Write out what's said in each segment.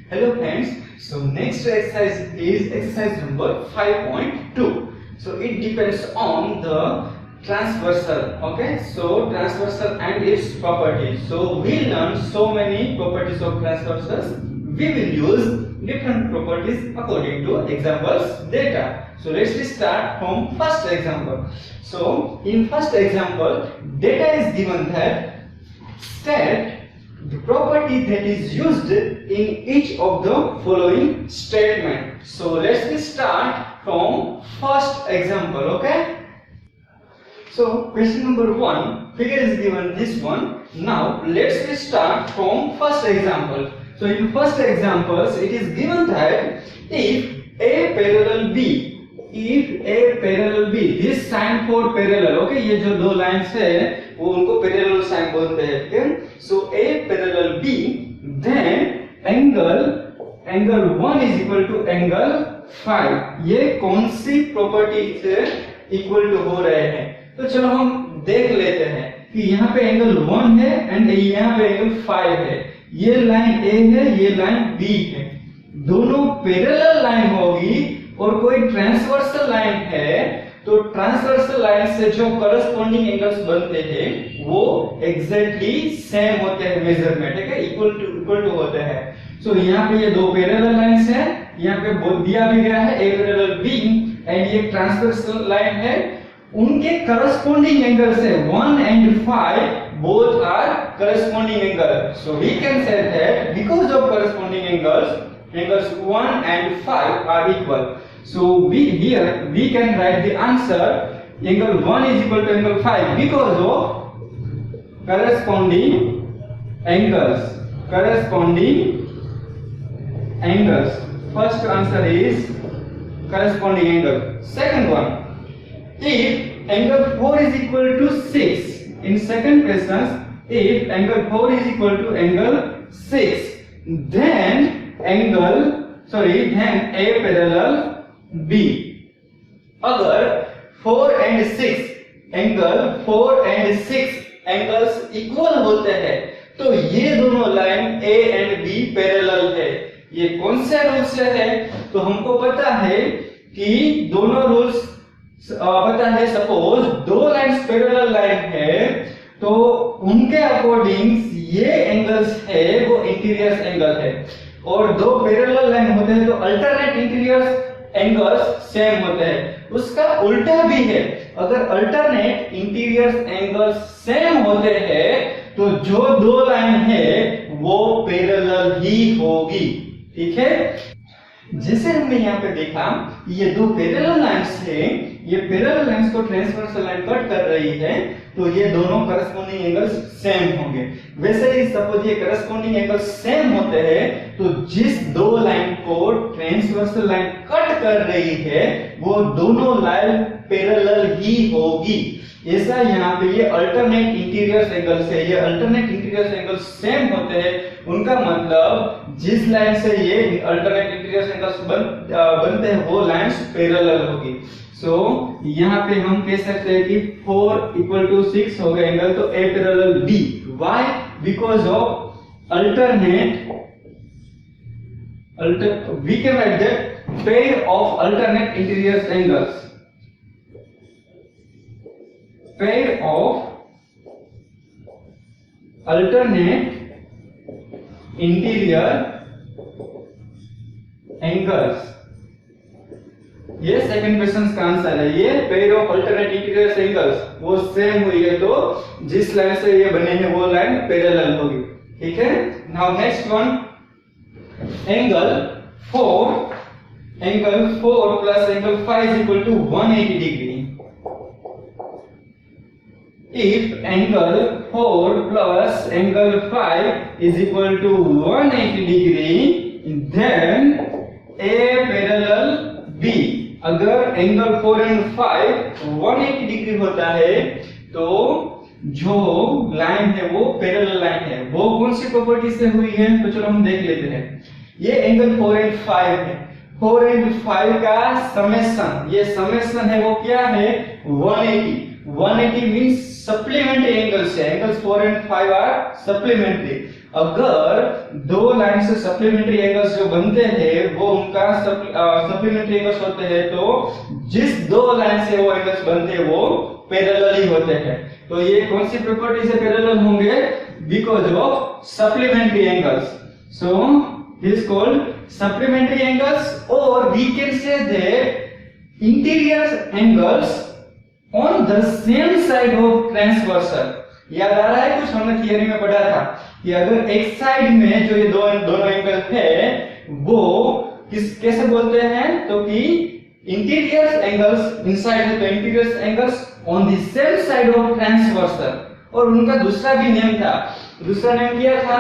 Hello friends, so next exercise is exercise number 5.2. So it depends on the transversal. Okay, so transversal and its properties. So we learn so many properties of transversals. We will use different properties according to examples data. So let's start from first example. So in first example, data is given that state the property that is used in each of the following statement. So let's start from first example. Okay, so question number 1, figure is given this one. Now let's start from first example. So in first examples it is given that if A parallel B, if A parallel B, this sign for parallel. Okay, ये जो दो lines है वो उनको parallel sign बोलते हैं. ठीक है, सो A parallel B, then angle 1 is equal to angle 5. ये कौन सी प्रॉपर्टी से इक्वल टू हो रहे हैं? तो चलो हम देख लेते हैं कि यहाँ पे एंगल 1 है एंड यहाँ पे एंगल 5 है. ये लाइन A है, ये लाइन B है. दोनों पैरेलल लाइन होगी और कोई ट्रांसवर्सल लाइन है तो ट्रांसवर्सल लाइन से जो करस्पॉन्डिंग एंगल्स बनते हैं वो एग्जैक्टली सेम होते हैं मेजरमेंट. ठीक है, इक्वल टू होते हैं. सो यहाँ पे ये दो पैरेलल लाइंस हैं, यहाँ पे दिया भी गया है A पैरेलल B एंड ये ट्रांसवर्सल लाइन है. उनके करस्पॉन्डिंग एंगल्स है 1 and 5, both are corresponding angle. So we can say that because of corresponding angles 1 and 5 are equal. So we can write the answer angle 1 is equal to angle 5 because of corresponding angles. First answer is corresponding angle. Second one, if angle 4 is equal to 6, in second question, if angle 4 is equal to angle 6, then A parallel B. अगर 4 and 6 angles equal होते हैं तो ये दोनों line A and B parallel है. ये कौन से रूल से है? तो हमको पता है कि दोनों रूल्स पता है. सपोज दो लाइंस पैरेलल लाइन है तो उनके अकॉर्डिंग ये एंगल्स है वो इंटीरियर एंगल है, और दो पैरेलल लाइन होते हैं तो अल्टरनेट इंटीरियर एंगल्स सेम होते हैं. उसका उल्टा भी है, अगर अल्टरनेट इंटीरियर एंगल्स सेम होते हैं तो जो दो लाइन है वो पैरेलल ही होगी. ठीक है, जैसे हमने यहाँ पे देखा ये दो पैरेलल लाइंस हैं, ये पैरेलल लाइंस को ट्रांसवर्सल लाइन कट कर रही है तो ये दोनों करस्पॉन्डिंग एंगल्स सेम होंगे. वैसे ही सपोज ये करस्पॉन्डिंग एंगल्स सेम होते हैं तो जिस दो लाइन को ट्रांसवर्सल लाइन कट कर रही है वो दोनों लाइन पैरेलल ही होगी. ऐसा यहाँ पे ये अल्टरनेट इंटीरियर एंगल्स है, ये अल्टरनेट इंटीरियर एंगल्स सेम होते हैं. उनका मतलब जिस लाइन से ये अल्टरनेट इंटीरियर एंगल्स बनते हैं वो लाइंस पैरेलल होगी. सो यहाँ पे हम कह सकते हैं कि 4 equal to 6 हो गया एंगल, तो A parallel B. Why? Because of alternate we can write that pair of alternate interior angles. Pair of alternate interior angles. ये सेकंड क्वेश्चन का आंसर है. ये pair of alternate interior angles वो same हुई है तो जिस लाइन से ये बने हैं वो लाइन पैरेलल होगी. ठीक है, now next one, angle 4 plus angle 5 is equal to 180 degree. If angle 4 plus angle 5 is equal to 180 degree, then A parallel B. अगर एंगल 4 and 5 180 डिग्री होता है तो जो लाइन है वो पैरेलल लाइन है. वो कौन सी प्रॉपर्टी से हुई है? तो चलो हम देख लेते हैं. ये एंगल 4 and 5 है. 4 and 5 का समेशन, ये समेशन है वो क्या है? 180 मींस सप्लीमेंट्री एंगल्स है. Angles 4 and 5 are supplementary. अगर दो लाइन से सप्लीमेंट्री एंगल्स जो बनते हैं वो उनका सप्लीमेंट्री एंगल्स होते हैं, तो जिस दो लाइन से वो एंगल्स बनते हैं वो पैरेलल ही होते हैं। तो ये कौन सी प्रॉपर्टी से पैरेलल होंगे? Because of supplementary angles. So this called supplementary angles, और we can say that interior angles on the same side of transversal. याद आ रहा है कुछ हमने थियरी में पढ़ा था कि अगर एक साइड में जो ये दोनों एंगल है वो कैसे बोलते हैं, तो कि इंटीरियर एंगल्स इनसाइड है, तो interior angles on the same side of transversal. और उनका दूसरा भी नेम था, दूसरा नेम क्या था?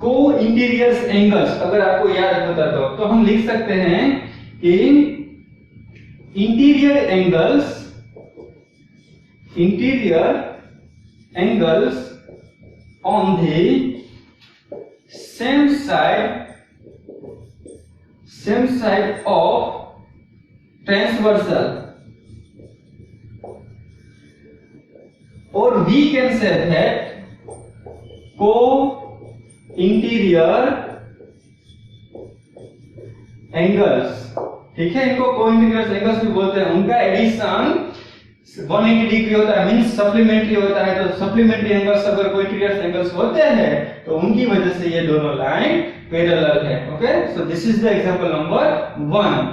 को इंटीरियर एंगल्स। अगर आपको याद होता तो हम लिख सकते हैं कि interior angles on the same side of transversal, or we can say that co-interior angles। ठीक है, इनको co-interior angles भी बोलते हैं। उनका एडिशन 180 डिग्री होता है, मींस सप्लीमेंट्री होता है। तो सप्लीमेंट्री एंगल्स अगर कोई इंटीरियर एंगल्स होते हैं तो उनकी वजह से ये दोनों लाइन पैरेलल है। Okay, so this is the example number 1।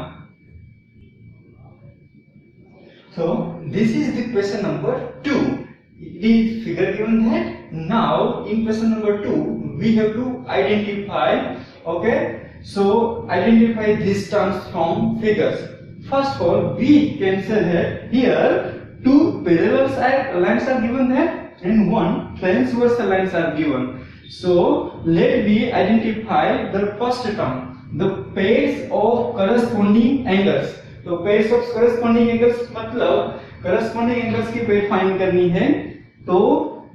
So this is the question number 2। It is figure given that. Now in question number 2 we have to identify, okay, so identify these terms from figures. First of all, we can say that here two parallel lines are given there and one transversal lines are given. So let me identify the first term, the pairs of corresponding angles. तो pairs of corresponding angles मतलब corresponding angles की pair find करनी है। तो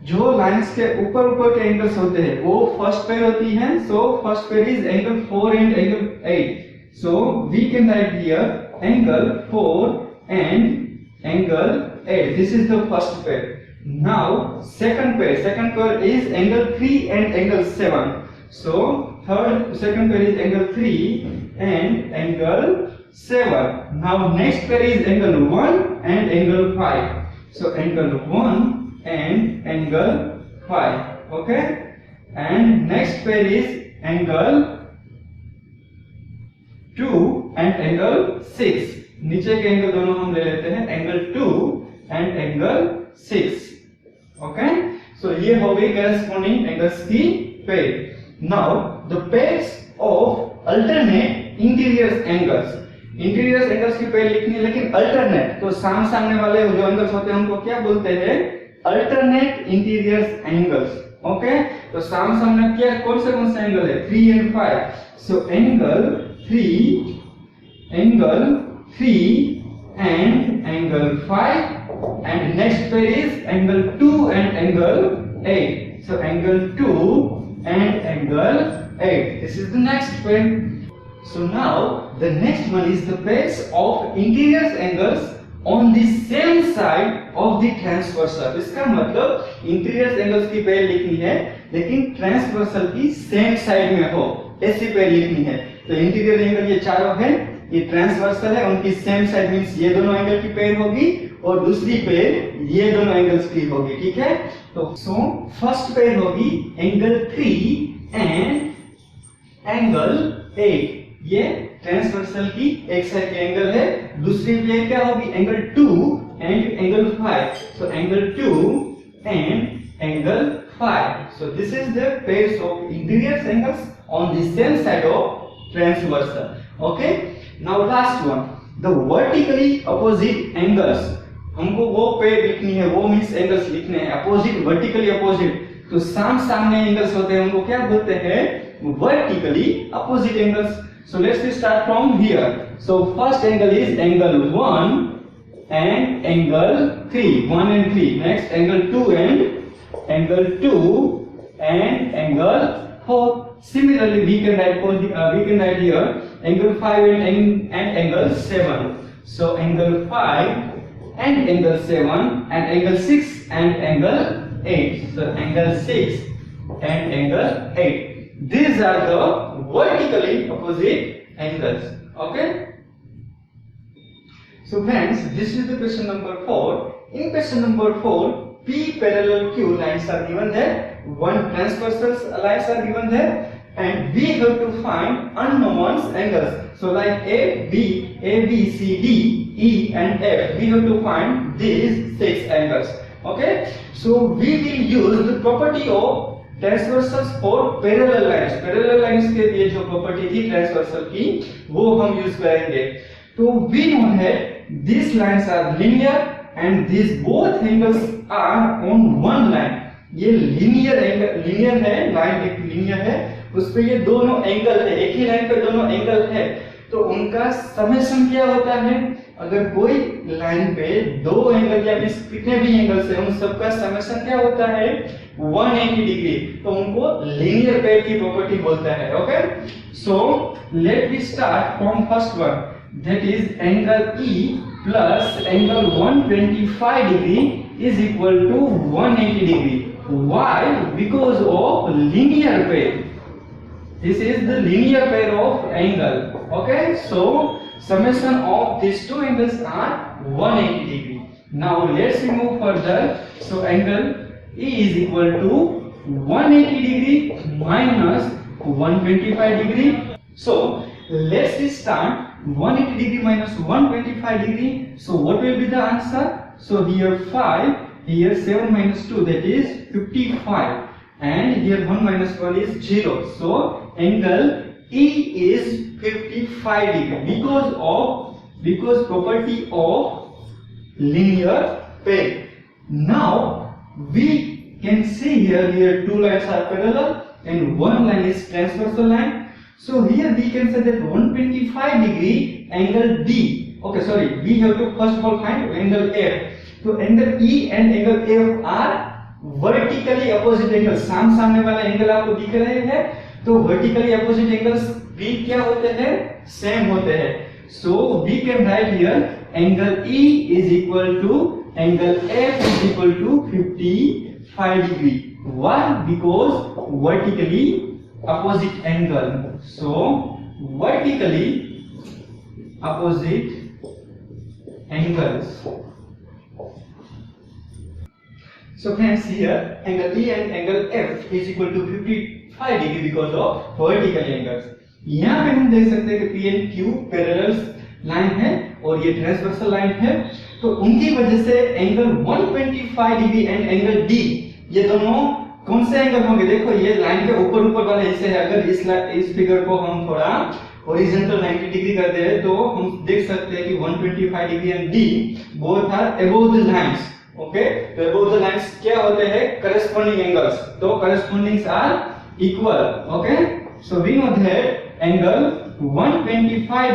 जो lines के ऊपर के एंगल्स होते हैं वो फर्स्ट पेयर होती है। So first pair is angle 4 and angle 8। So we can write here angle 4 and angle 8. This is the first pair. Now second pair is angle 3 and angle 7. So second pair is angle 3 and angle 7. Now next pair is angle 1 and angle 5. So angle 1 and angle 5. Okay, and next pair is angle 2 and angle 6. नीचे के angle दोनों हम ले लेते हैं, angle 2 and angle 6. Okay, सो ये हो गई corresponding angles की pair. Now the pairs of alternate interior angles. Interior angles की पेयर लिखनी है लेकिन अल्टरनेट, तो सामने वाले जो एंगल्स होते हैं उनको क्या बोलते हैं? Alternate interior angles. ओके, तो सामने क्या कौन से एंगल है? 3 and 5. So angle 3 and angle 5, and next pair is angle 2 and angle 8. So angle 2 and angle 8. This is the next pair. So now the next one is the pairs of interior angles on the same side of the transversal. इसका मतलब interior angles की pair लिखनी है लेकिन transversal की same side में हो, ऐसी पेयर लिखनी है। तो इंटीरियर एंगल ये चारों हैं, ये ट्रांसवर्सल है, उनकी सेम साइड मींस ये दोनों एंगल की पेयर होगी और दूसरी पेयर ये दोनों एंगल्स की होगी। ठीक है, तो फर्स्ट पेयर होगी एंगल 3 एंड एंगल 8। ये ट्रांसवर्सल की एक साइड के एंगल है। दूसरी पेयर क्या होगी? Angle 2 and angle 5। So angle 2 and angle 5. So this is the pairs of interior angles on the same side of transversal. Okay, now last one, the vertically opposite angles. हमको वो pair लिखनी है, वो means angles लिखने हैं opposite, vertically opposite. तो सामने angles होते हैं उनको क्या बोलते हैं? Vertically opposite angles. So let's start from here. So first angle is angle 1 and angle 3. 1 and 3. Next angle 2 and angle 2 and angle 4. Similarly, we can write here angle 5 and angle 7. So angle 5 and angle 7 and angle 6 and angle 8. So angle 6 and angle 8. These are the vertically opposite angles. Okay. So friends, this is the question number 4. In question number 4, P parallel Q lines are given there, one transversal lines are given there, and we have to find unknown angles. So like A, B, C, D, E and F, we have to find these 6 angles. Okay. So we will use the property of transversal for parallel lines. Parallel lines के लिए जो property थी transversal की, वो हम use करेंगे. तो we know that this lines are linear and this both angles are on one line. ये लीनियर एंगल, लीनियर है, लाइन एक लीनियर है, उस पे ये दोनों एंगल है, एक ही लाइन पे दोनों एंगल है. तो उनका समेशन क्या होता है? अगर कोई लाइन पे दो एंगल या कितने भी एंगल्स है, उन सबका समेशन क्या होता है? 180 डिग्री. तो उनको लीनियर पेयर की प्रॉपर्टी बोलता है. Okay. So let we start from first one, that is angle E plus angle 125 degree is equal to 180 degree. Why? Because of linear pair. This is the linear pair of angle. Okay, so summation of these two angles are 180 degree. Now let's move further. So angle E is equal to 180 degree minus 125 degree. So let's start 180 degree minus 125 degree. So what will be the answer? So here 5, here 7 minus 2, that is 55. And here 1 minus 1 is 0. So angle E is 55 degree because property of linear pair. Now we can see here two lines are parallel and one line is transversal line. So here we can say that 125 degree angle D. Okay, sorry, we have to first of all find angle F. So angle E and angle F are vertically opposite angle. सामने वाला angle आपको दिख रहे हैं, तो vertically opposite angles भी क्या होते हैं? सेम होते हैं. So we can write here angle E is equal to angle F is equal to 55 degree. Why? Because vertically opposite angle. So vertically opposite angles. So friends, here angle E and angle F is equal to 55 degree because of vertical angles. यहाँ पे हम देख सकते हैं कि P and Q parallel line है और ये ट्रांसवर्सल लाइन है, तो उनकी वजह से angle 125 degree and angle D, ये दोनों कौन से एंगल होंगे? देखो ये लाइन के ऊपर वाले हिस्से है. अगर इस फिगर को हम थोड़ा हॉरिजॉन्टल 90 डिग्री कर दे तो हम देख सकते हैं कि 125 degree and D both are above the lines. Okay, तो अबव द लाइंस क्या होते हैं? Corresponding angles. तो correspondings are equal. Okay, so we know that angle 125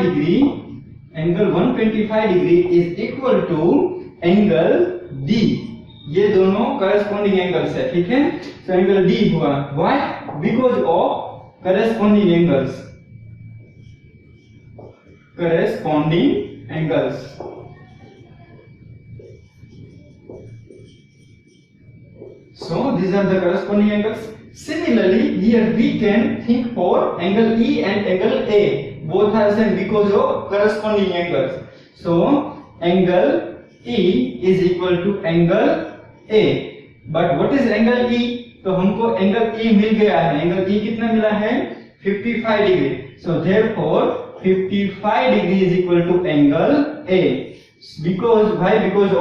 degree is equal to angle D. ये दोनों करस्पॉन्डिंग एंगल्स है. ठीक है, तो एंगल D हुआ. Why? Because of corresponding angles. Corresponding angles. So these are the corresponding angles. Similarly, here we can think for angle E and angle A. Both are same because of corresponding angles. So angle E is equal to angle A. But what is angle E? तो हमको angle E मिल गया है. Angle E कितना मिला है? 55 degree. So therefore 55 degree is equal to angle A. Because why? Because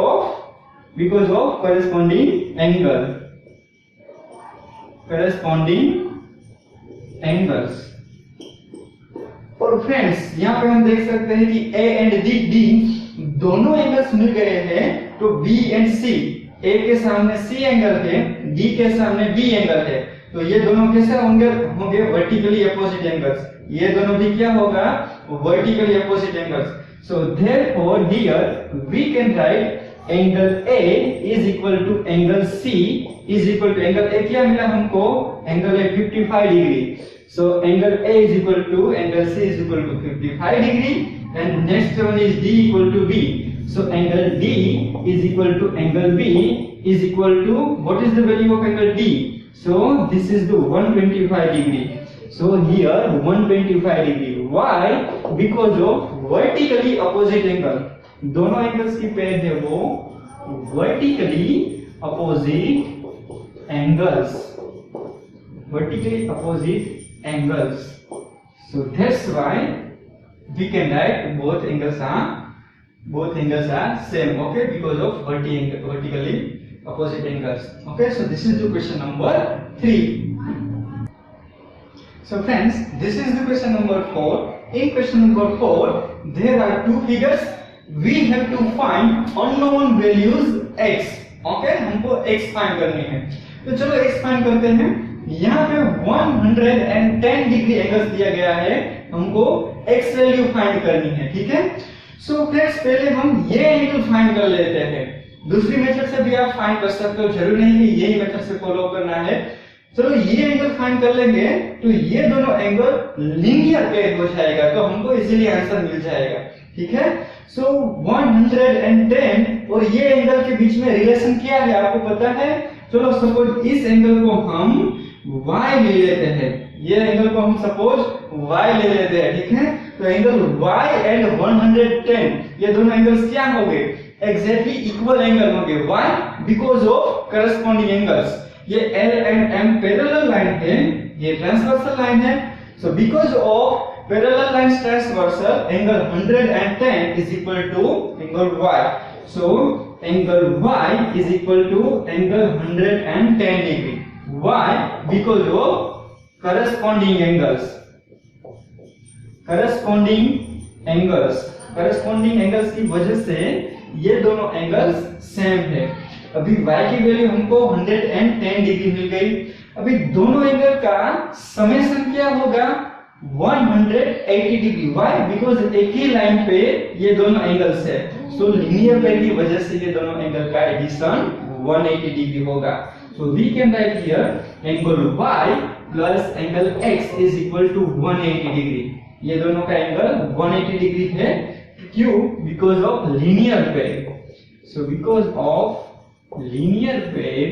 of corresponding angle. Corresponding angles. और friends यहाँ पे हम देख सकते हैं कि A एंड D दोनों एंगल्स मिल गए हैं. तो B एंड C, A के सामने C एंगल है, D के सामने B एंगल है, तो ये दोनों कैसे होंगे? Vertically opposite angles. ये दोनों भी क्या होगा? Vertically opposite angles. So therefore here we can write angle A is equal to angle C is equal to angle A क्या मिला हमको? Angle A 55 degree. So angle A is equal to angle C is equal to 55 degree, and next one is D equal to B. So angle D is equal to angle B is equal to, what is the value of angle D? So this is the 125 degree. So here 125 degree. Why? Because of vertically opposite angle. दोनों angles की pair है वो vertically opposite angles. Vertically opposite angles. So that's why we can write both angles are same. Okay, because of vertically opposite angles. Okay, so this is the question number 3. So friends, this is the question number 4. In question number 4, there are two figures. We have to find unknown values x. Okay, हमको x find करनी है. तो चलो x find करते हैं. यहाँ पे 110 degree angle दिया गया है, हमको x वैल्यू फाइंड करनी है. ठीक है. सो फ्रेंड्स, पहले हम ये एंगल फाइंड कर लेते हैं. दूसरी मेथड से भी आप फाइंड कर सकते हो, जरूरी नहीं कि यही मेथड से फॉलो करना है. चलो ये एंगल फाइंड कर लेंगे तो ये दोनों एंगल लीनियर पेयर हो जाएगा, तो हमको इजीली आंसर मिल जाएगा. ठीक है. सो 110 और ये एंगल के बीच में रिलेशन क्या है आपको पता है. चलो सपोज इस एंगल को हम y ले लेते हैं, ये एंगल को हम सपोज y ले लेते हैं. ठीक है. तो एंगल y एंड 110 ये दोनों एंगल्स क्या होंगे, एग्जैक्टली इक्वल एंगल होंगे. why? Because of corresponding angles. ये L and M parallel line है, ये ट्रांसवर्सल लाइन है. So because of parallel lines transversal, angle 110 is equal to angle y. So angle y is equal to angle 110 degree. Why? Because of corresponding angles. Corresponding angles की वजह से ये दोनों angles same है. अभी y की value हमको 110 degree मिल गई. अभी दोनों एंगल का समेशन क्या होगा, 180 डिग्री. Why? Because एक ही लाइन पे ये दोनों एंगल्स है, सो लीनियर पेयर की वजह से ये दोनों एंगल का एडिशन 180 डिग्री होगा. So we can write here angle y plus angle x is equal to 180 degree. ये दोनों का एंगल 180 डिग्री है. क्यों? Because of linear pair. So because of linear pair,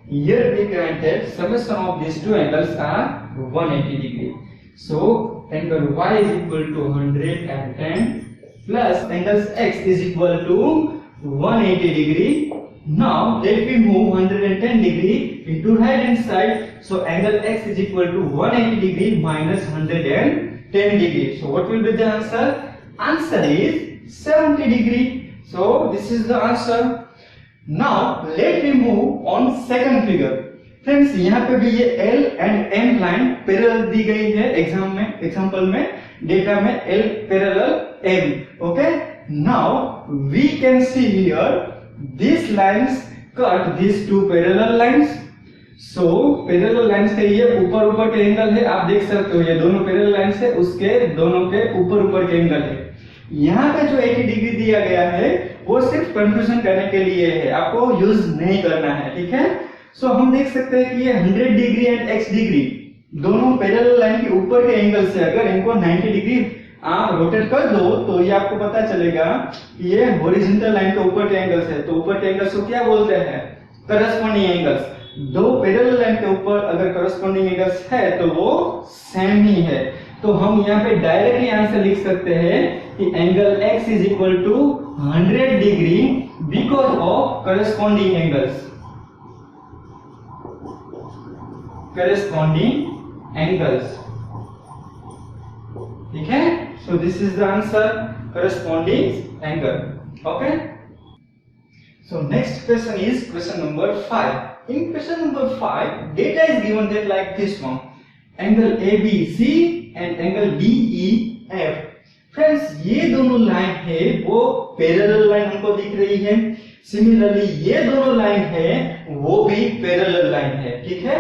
here we can take summation of these two angles are 180 degree. So angle y is equal to 110 plus angle x is equal to 180 degree. Now let me move 110 degree into right hand side. So angle x is equal to 180 degree minus 110 degree. So what will be the answer? Answer is 70 degree. So this is the answer. Now let me move on second figure. Friends, यहाँ पे भी ये L and M line parallel दी गई है. Example में data में L parallel M. Okay. Now we can see here these lines cut these two parallel lines. So parallel lines के ये ऊपर के एंगल है, आप देख सकते हो ये दोनों parallel lines है, उसके दोनों के ऊपर के एंगल है. यहाँ पे जो 80 डिग्री दिया गया है वो सिर्फ कंफ्यूजन करने के लिए है, आपको यूज नहीं करना है. ठीक है. सो हम देख सकते हैं कि ये 100 डिग्री एंड x डिग्री दोनों पैरेलल लाइन के ऊपर के एंगल से अगर इनको 90 डिग्री आप रोटेट कर दो तो ये आपको पता चलेगा कि ये हॉरिजॉन्टल लाइन के ऊपर के एंगल्स है. तो ऊपर के एंगल्स को क्या बोलते हैं, करस्पॉन्डिंग एंगल्स. दो पैरेलल लाइन के ऊपर अगर करस्पॉन्डिंग एंगल्स है तो वो सेम ही है. तो हम यहाँ पे डायरेक्टली आंसर लिख सकते हैं कि angle x is equal to 100 degree because of corresponding angles. ठीक है. So this is the answer, corresponding angle. Okay. So next question is question number 5. In question number 5, data is given that like this one, angle ABC and angle DEF. Friends, ये दोनों line है वो parallel line हमको दिख रही है. Similarly ये दोनों लाइन है वो भी पैरेलल लाइन है. ठीक है.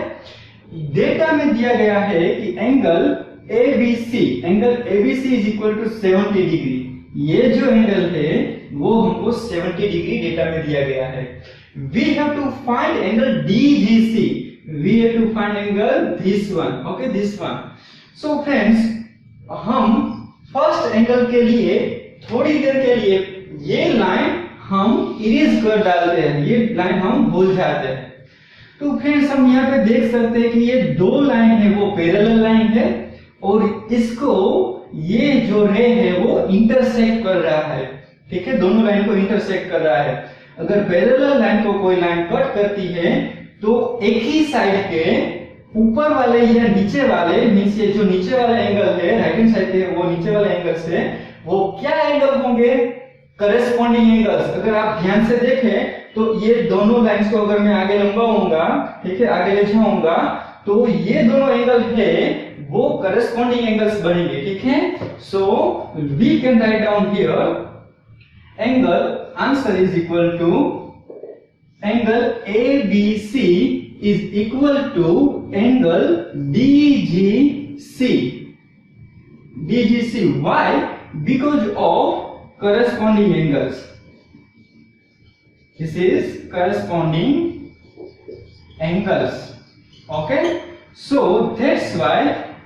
डेटा में दिया गया है कि angle ABC is equal to 70 degree. ये जो एंगल है वो हमको 70 डिग्री डेटा में दिया गया है. We have to find angle DGC. We have to find angle this one. Okay, this one. So friends, हम फर्स्ट एंगल के लिए थोड़ी देर के लिए ये लाइन हम इरेज कर डालते हैं, ये लाइन हम भूल जाते हैं. तो फ्रेंड्स हम यहाँ पे देख सकते हैं कि ये दो लाइन है वो पैरेलल लाइन है और इसको ये जो रे है वो इंटरसेक्ट कर रहा है। ठीक है, दोनों लाइन को इंटरसेक्ट कर रहा है। अगर पैरेलल लाइन को कोई लाइन कट करती है तो एक ही साइड के ऊपर वाले या नीचे वाले मींस ये जो नीचे वाला एंगल है राइट हैंड साइड के वो नीचे वाले एंगल से वो क्या एंगल होंगे, करेस्पॉन्डिंग एंगल्स। अगर आप ध्यान से देखें तो ये दोनों लाइंस को अगर मैं आगे लंबाऊंगा, ठीक है, आगे ले जाऊंगा तो ये दोनों एंगल है वो करेस्पॉन्डिंग एंगल्स बनेंगे। ठीक है, so we can write down here angle answer is equal to angle ABC is equal to angle DGC. DGC, why? Because of corresponding angles. This is corresponding angles. Okay, so that's why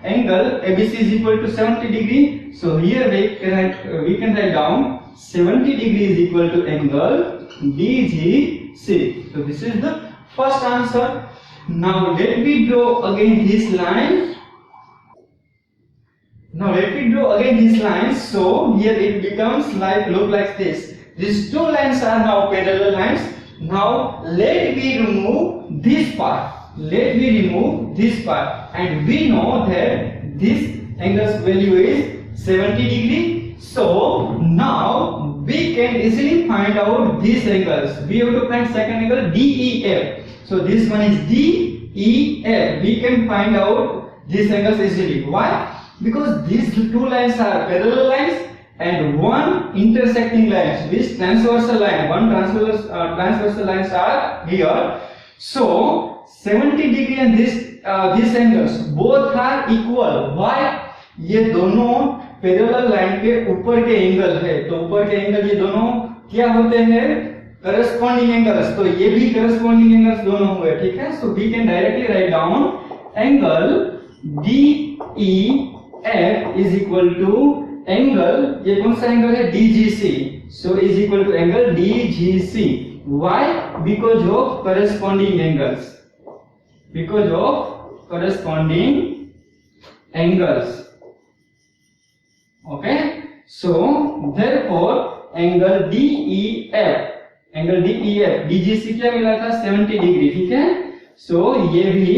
angle ABC is equal to 70 degree. So here we can write down 70 degree is equal to angle DGC. So this is the first answer. Now let me draw again this line. Now let me draw again this line. So here it becomes look like this. These two lines are now parallel lines. Now let me remove this part. Let me remove this part, and we know that this angle's value is 70 degree. So now we can easily find out these angles. We have to find second angle DEF. So this one is DEF. We can find out these angles easily. Why? Because these two lines are parallel lines and one intersecting line, which transversal line. One transversal lines are here. So 70 degree and these angles both are equal. Why? ये दोनों parallel line के ऊपर के angle है, तो ऊपर के angle ये दोनों क्या होते हैं, करस्पॉन्डिंग एंगल्स। तो ये भी करस्पॉन्डिंग एंगल्स दोनों हुए। ठीक है, so we can directly write down angle DEF is equal to angle, ये कौन सा एंगल है, DGC। So is equal to angle DGC। Why? Because of corresponding angles, because of corresponding angles. Okay, so therefore angle DEF DGC क्या मिला था, 70 degree. ठीक है, so ये भी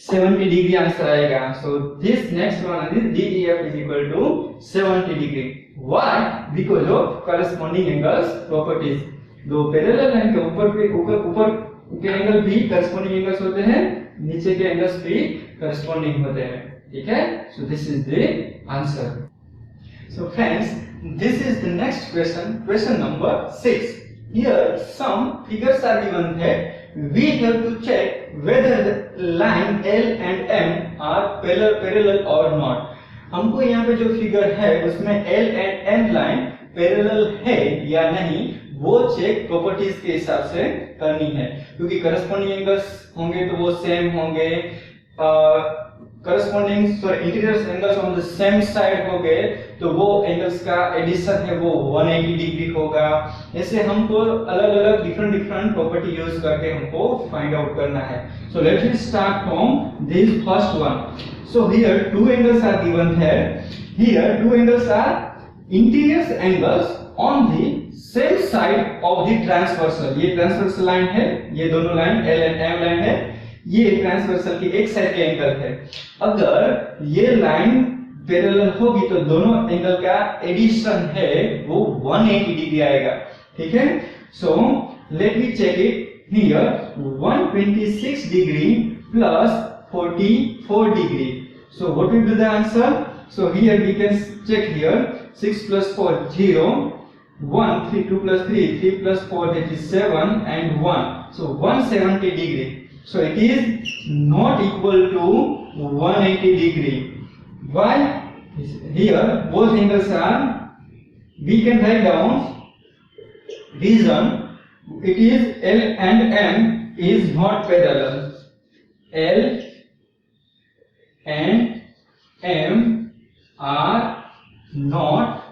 70 डिग्री आंसर आएगा। So this next one is DEF is equal to 70 degree. Why? Because of corresponding angles properties. दो parallel line के ऊपर के एंगल भी corresponding angles होते हैं, नीचे के एंगल्स भी corresponding होते हैं। ठीक है, so this is the answer. So friends, this is the next question, question number 6. Here some figures are given that we have to check whether the line L and M are parallel or not. हमको यहाँ पे जो figure है उसमें L and M line parallel है या नहीं वो चेक प्रॉपर्टीज के हिसाब से करनी है, क्योंकि करस्पॉन्डिंग एंगल्स होंगे तो वो सेम होंगे, corresponding interior angles on the same side हो गए तो वो एंगल्स का एडिशन है वो 180 डिग्री होगा। ऐसे हमको अलग अलग डिफरेंट प्रॉपर्टी यूज करके हमको फाइंड आउट करना है। So let's me start from this first one. So here two angles are given है। Here two angles are interior angles on the same side of the transversal. ये transversal line है, ये दोनों line L and M line है, ये transversal की एक side के एंगल है। अगर ये लाइन पैरेलल होगी तो दोनों एंगल का एडिशन है वो 180 डिग्री आएगा। ठीक है, so let me check it here 126 degree plus 44 degree. So what will be the answer? So here we can check here 6 plus 4 0 1 3 2 plus 3 3 plus 4 that is 7 and 1, so 170 degree. So it is not equal to 180 degree. Why? Here both angles are, we can write down reason. It is L and M is not parallel. L and M are not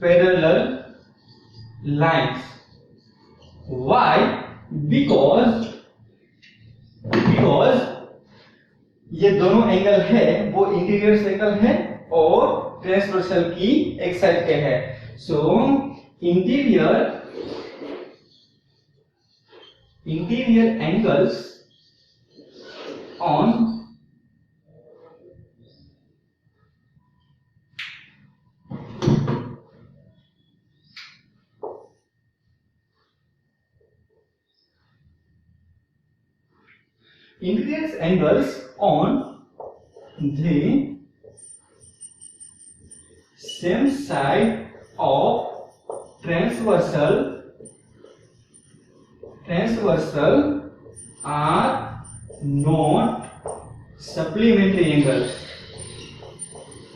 parallel lines. Why? Because because ये दोनों angle है वो interior circle है और transversal की एक side के है। So interior angles on interior angles on the same side of transversal are not supplementary angles।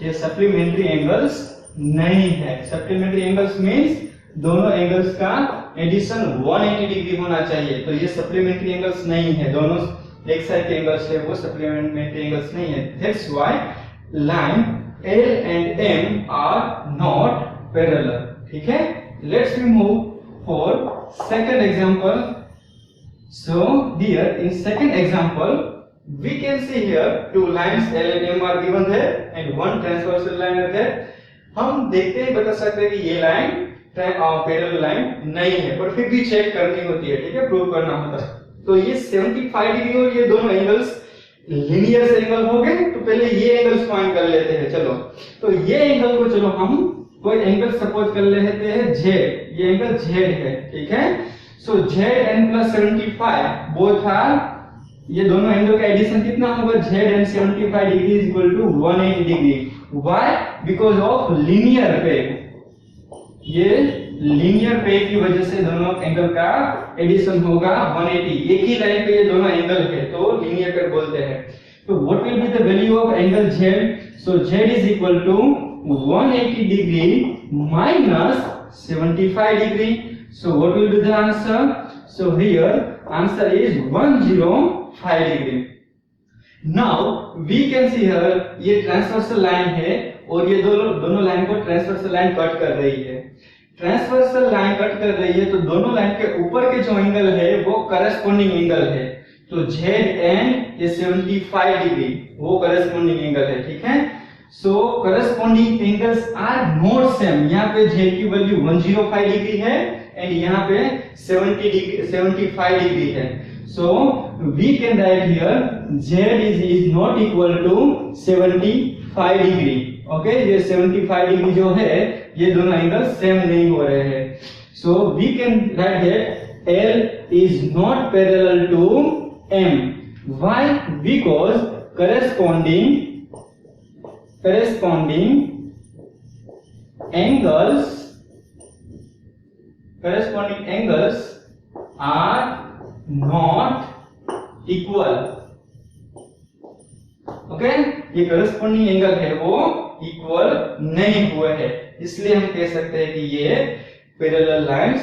ये supplementary angles नहीं है। supplementary angles means दोनों एंगल्स का एडिशन 180 डिग्री होना चाहिए, तो ये सप्लीमेंट्री एंगल्स नहीं है। दोनों एक साइड के एंगल्स है वो सप्लीमेंट्री एंगल्स नहीं है। That's why line L and M are not parallel। ठीक है, let's we move for second example. So here in second example we can see here two lines L and M are given there and one transversal line is there। हम देखते ही बता सकते हैं कि ये line parallel line नहीं है, पर फिर भी चेक करनी होती है। ठीक है, प्रूव करना होता है। तो ये 75 डिग्री और ये दोनों एंगल्स लीनियर एंगल हो गए, तो पहले ये एंगल्स फाइंड कर लेते हैं। चलो, तो ये एंगल को चलो हम कोई एंगल सपोज कर लेते हैं Z। ये एंगल Z है। ठीक है, सो ZN + 75 बोथ आर, ये दोनों एंगल का एडिशन कितना होगा? ZN 75 degree = 180 degree. Why? Because of linear peg. ये लीनियर पेग की वजह से दोनों एंगल का एडिशन होगा 180। एक ही लाइन पे ये दोनों एंगल है तो लीनियर पेग बोलते हैं। तो what will be the value of angle Z? So Z = 180 degree minus 75 degree। So what will be the answer? So here answer is 105 degree। Now we can see here ये transversal line है और ये दोनों line को transversal line cut कर रही है। Transversal line cut कर रही है तो दोनों लाइन के ऊपर के जो एंगल है वो करस्पॉन्डिंग एंगल है। तो ZN ये 75 डिग्री वो करस्पॉन्डिंग एंगल है। ठीक है, so corresponding angles are not same. यहाँ पे Z की वैल्यू 105 डिग्री है एंड यहाँ पे 75 डिग्री है। So we can write here Z is not equal to 75 degree। Okay, ये 75 डिग्री जो है ये दोनों एंगल सेम नहीं हो रहे हैं। So we can write that L is not parallel to M। Why? Because corresponding angles are not equal। Okay, ये करस्पॉन्डिंग एंगल है वो इक्वल नहीं हुए हैं, इसलिए हम कह सकते हैं कि ये पैरेलल लाइंस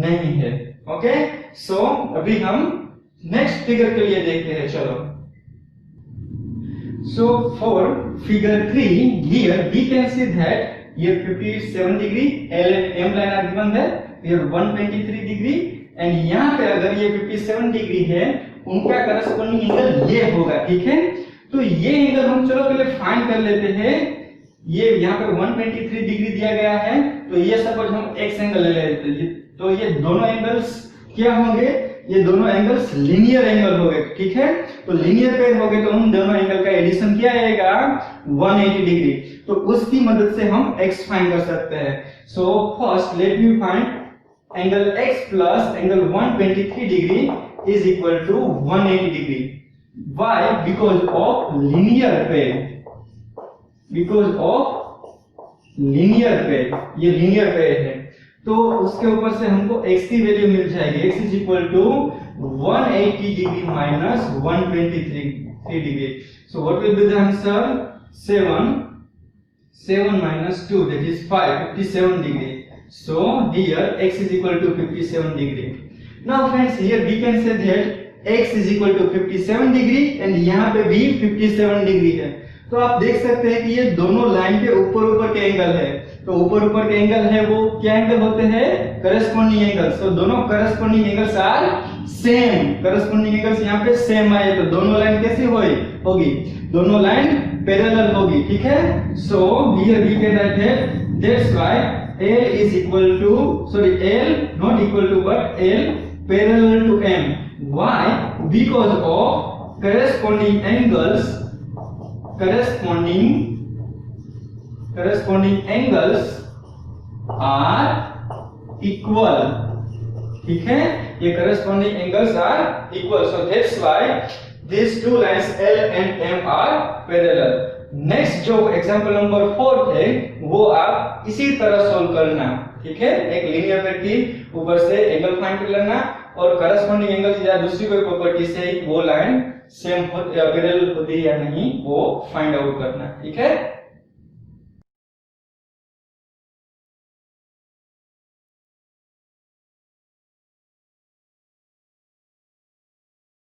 नहीं है। ओके, सो अभी हम नेक्स्ट फिगर के लिए देखते हैं। चलो, so for figure 3 here we can see that here 57 degree L and M line are given there, here 123 degree and यहाँ पे अगर ये 57 डिग्री है उनका करस्पॉन्डिंग एंगल ये होगा। ठीक है, तो ये एंगल हम चलो पहले फाइंड कर लेते हैं। ये यहाँ पे 123 डिग्री दिया गया है तो ये सपोज हम एक्स एंगल ले लेते हैं, तो ये दोनों एंगल्स क्या होंगे? ये दोनों एंगल्स लीनियर एंगल हो गए। ठीक है, तो लीनियर पेयर हो गए तो उन दोनों एंगल का एडिशन क्या आएगा? 180 डिग्री। तो उसकी मदद से हम x फाइंड कर सकते हैं। So first let me find angle x plus angle 123 degree is equal to 180 degree. Why? Because of linear pair। Because of linear pair, ये linear pair है तो उसके ऊपर से हमको x की वैल्यू मिल जाएगी। x is equal to 180 degree minus 123 degree. So what will be the answer? 7 minus 2 that is 57 degree। So here x is equal to 57 degree। Now friends, here we can say that x is equal to 57 degree and यहाँ पे भी 57 degree है। तो आप देख सकते हैं कि ये दोनों लाइन के ऊपर के एंगल है। तो ऊपर के एंगल है वो क्या एंगल होते हैं? Corresponding angles. तो दोनों corresponding angles are same, corresponding angles यहाँ पे सेम आए तो दोनों लाइन कैसी होगी, दोनों लाइन पैरेलल होगी, ठीक है। So here we can write है that's why L is equal to, sorry, L not equal to but L parallel to M. Why? Because of corresponding angles are equal, ठीक है, ये corresponding angles are equal, so that's why these two lines L and M are parallel. Next जो example number 4 है वो आप इसी तरह solve करना, ठीक है। एक लीनियर में की ऊपर से एंगल फाइंड कर लेना और करस्पॉन्डिंग एंगल या दूसरी कोई प्रॉपर्टी से वो लाइन सेम पैरेलल होती है या नहीं वो फाइंड आउट करना, ठीक है।